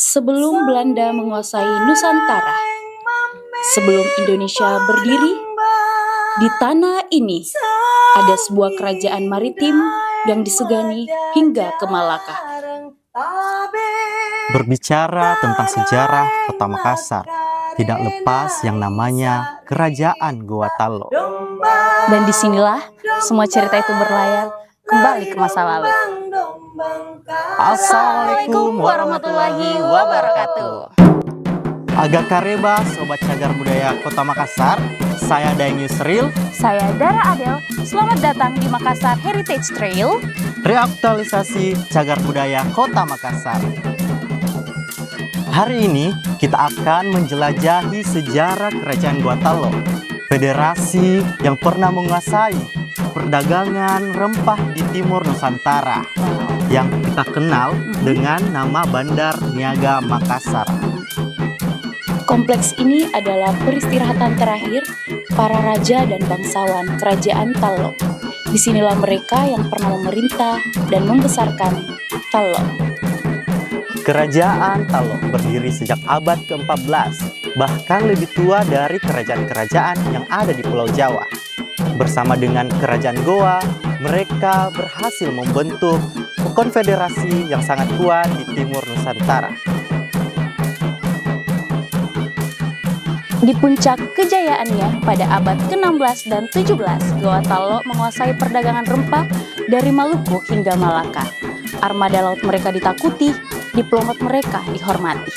Sebelum Belanda menguasai Nusantara, sebelum Indonesia berdiri, di tanah ini ada sebuah kerajaan maritim yang disegani hingga ke Malaka. Berbicara tentang sejarah Kota Makassar, tidak lepas yang namanya Kerajaan Goa Talok. Dan disinilah semua cerita itu berlayar kembali ke masa lalu. Assalamualaikum warahmatullahi wabarakatuh. Agak kareba Sobat Cagar Budaya Kota Makassar, saya Daeng Yusril. Saya Dara Adel, selamat datang di Makassar Heritage Trail. Reaktualisasi Cagar Budaya Kota Makassar. Hari ini kita akan menjelajahi sejarah Kerajaan Goa Talok, federasi yang pernah menguasai perdagangan rempah di timur Nusantara yang kita kenal dengan nama Bandar Niaga Makassar. Kompleks ini adalah peristirahatan terakhir para raja dan bangsawan Kerajaan Talok. Disinilah mereka yang pernah memerintah dan membesarkan Talok. Kerajaan Talok berdiri sejak abad ke-14, bahkan lebih tua dari kerajaan-kerajaan yang ada di Pulau Jawa. Bersama dengan Kerajaan Goa, mereka berhasil membentuk konfederasi yang sangat kuat di timur Nusantara. Di puncak kejayaannya pada abad ke-16 dan 17, Goa Talok menguasai perdagangan rempah dari Maluku hingga Malaka. Armada laut mereka ditakuti, diplomat mereka dihormati.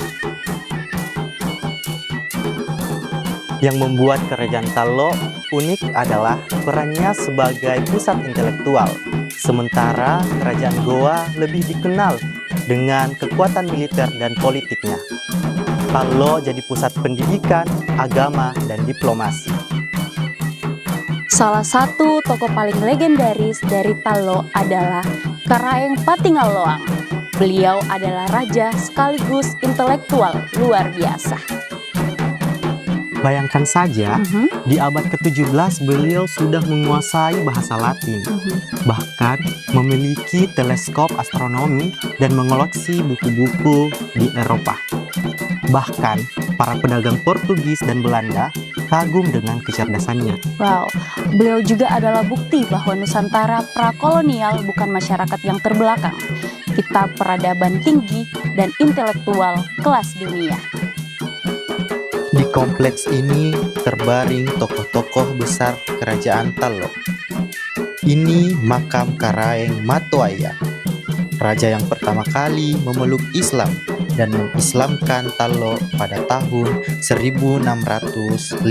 Yang membuat Kerajaan Talok unik adalah perannya sebagai pusat intelektual, sementara Kerajaan Goa lebih dikenal dengan kekuatan militer dan politiknya. Talok jadi pusat pendidikan, agama, dan diplomasi. Salah satu tokoh paling legendaris dari Talok adalah Karaeng Patingaloang. Beliau adalah raja sekaligus intelektual luar biasa. Bayangkan saja, di abad ke-17 beliau sudah menguasai bahasa Latin, bahkan memiliki teleskop astronomi dan mengoleksi buku-buku di Eropa. Bahkan, para pedagang Portugis dan Belanda kagum dengan kecerdasannya. Wow, beliau juga adalah bukti bahwa Nusantara prakolonial bukan masyarakat yang terbelakang. Kita peradaban tinggi dan intelektual kelas dunia. Di kompleks ini terbaring tokoh-tokoh besar Kerajaan Talok. Ini makam Karaeng Matoaya, raja yang pertama kali memeluk Islam dan mengislamkan Talok pada tahun 1605.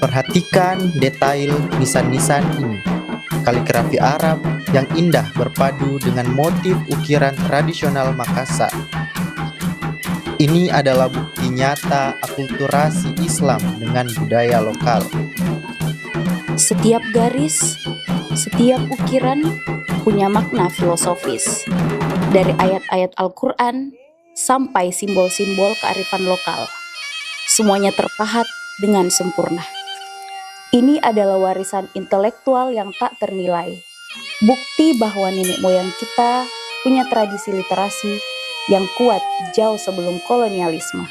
Perhatikan detail nisan-nisan ini. Kaligrafi Arab yang indah berpadu dengan motif ukiran tradisional Makassar. Ini adalah bukti nyata akulturasi Islam dengan budaya lokal. Setiap garis, setiap ukiran punya makna filosofis. Dari ayat-ayat Al-Quran sampai simbol-simbol kearifan lokal. Semuanya terpahat dengan sempurna. Ini adalah warisan intelektual yang tak ternilai. Bukti bahwa nenek moyang kita punya tradisi literasi yang kuat jauh sebelum kolonialisme.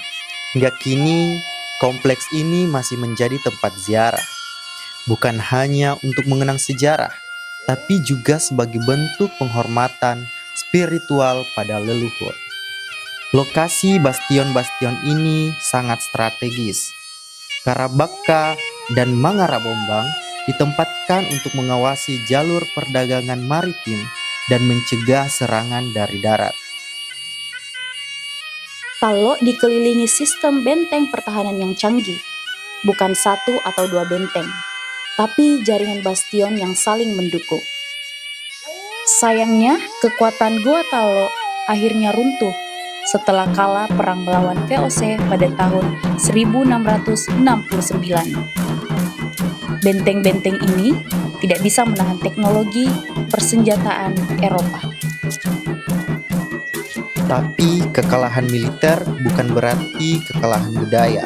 Hingga kini, kompleks ini masih menjadi tempat ziarah. Bukan hanya untuk mengenang sejarah, tapi juga sebagai bentuk penghormatan spiritual pada leluhur. Lokasi bastion-bastion ini sangat strategis. Karabakka dan Mangarabombang ditempatkan untuk mengawasi jalur perdagangan maritim dan mencegah serangan dari darat. Talok dikelilingi sistem benteng pertahanan yang canggih. Bukan satu atau dua benteng, tapi jaringan bastion yang saling mendukung. Sayangnya, kekuatan Goa Talok akhirnya runtuh setelah kalah perang melawan VOC pada tahun 1669. Benteng-benteng ini tidak bisa menahan teknologi persenjataan Eropa. Tapi kekalahan militer bukan berarti kekalahan budaya.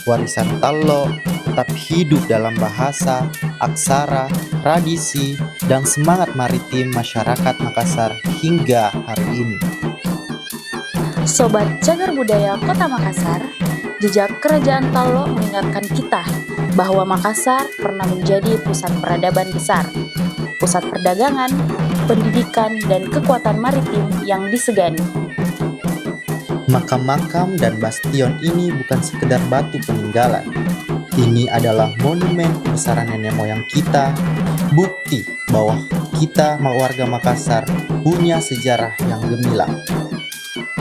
Warisan Talok tetap hidup dalam bahasa, aksara, tradisi, dan semangat maritim masyarakat Makassar hingga hari ini. Sobat Cagar Budaya Kota Makassar, jejak Kerajaan Tallo mengingatkan kita bahwa Makassar pernah menjadi pusat peradaban besar, pusat perdagangan, pendidikan, dan kekuatan maritim yang disegani. Makam-makam dan bastion ini bukan sekedar batu peninggalan. Ini adalah monumen kebesaran nenek moyang kita, bukti bahwa kita warga Makassar punya sejarah yang gemilang.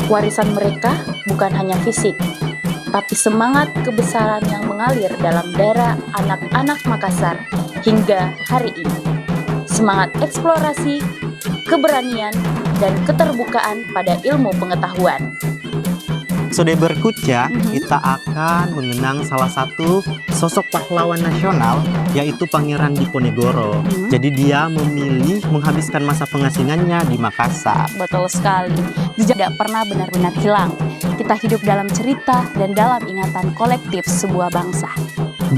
Warisan mereka bukan hanya fisik, tapi semangat kebesaran yang mengalir dalam darah anak-anak Makassar hingga hari ini. Semangat eksplorasi, keberanian, dan keterbukaan pada ilmu pengetahuan. Episode berikutnya kita akan mengenang salah satu sosok pahlawan nasional, yaitu Pangeran Diponegoro. Jadi dia memilih menghabiskan masa pengasingannya di Makassar. Betul sekali, jejak tidak pernah benar-benar hilang. Kita hidup dalam cerita dan dalam ingatan kolektif sebuah bangsa.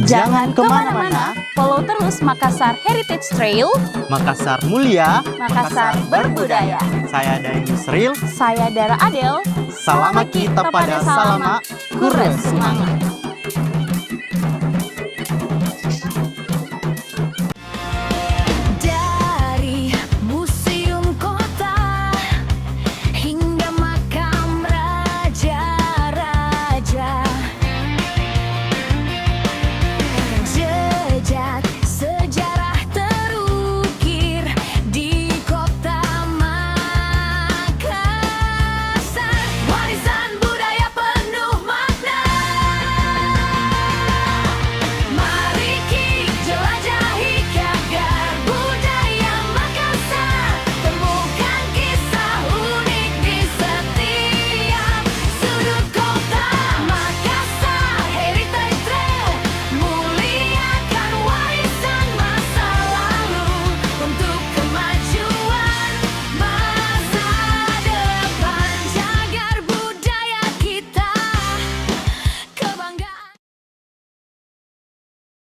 Jangan kemana-mana, follow terus Makassar Heritage Trail, Makassar mulia, Makassar berbudaya. Saya Daeng Yusril. Saya Dara Adel. Selama kita pada salama, kures semangat.